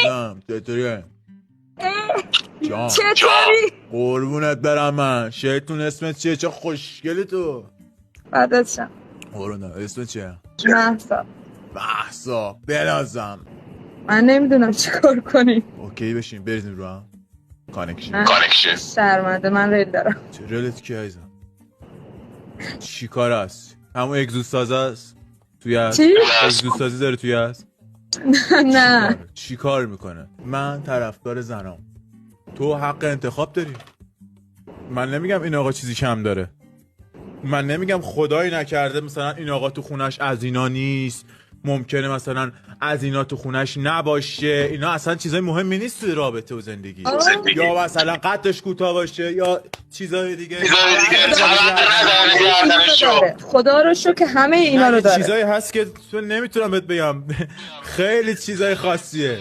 عزیزم چطوریه؟ جان چطوری؟ قربونت برم من. شیطون اسمت چیه؟ چه خوشگلی تو. بعدت شم قربونت اسمت چیه؟ محسا. محسا بنازم. من نمیدونم چی کار کنی. اوکی بشین بریزیم رو هم کانکشن. شرمنده من ریل دارم. چه رلت کی عزیزم؟ چی کار است؟ همون اگزوستازه است توی هست؟ چی؟ اگزوستازی داره توی هست؟ نه چی کار میکنه؟ من طرفدار زنام. تو حق انتخاب داری. من نمیگم این آقا چیزی کم داره. من نمیگم خدایی نکرده مثلا این آقا تو خونش از اینا نیست، ممکنه مثلا از اینا تو خونش نباشه، اینا اصلا چیزای مهمی نیست توی رابطه و زندگی. یا مثلا قدش کوتاه باشه یا چیزای دیگه. خدا رو شکر که همه اینا رو داره. چیزایی هست که تو نمیتونم بهت بگم. خیلی چیزای خاصیه.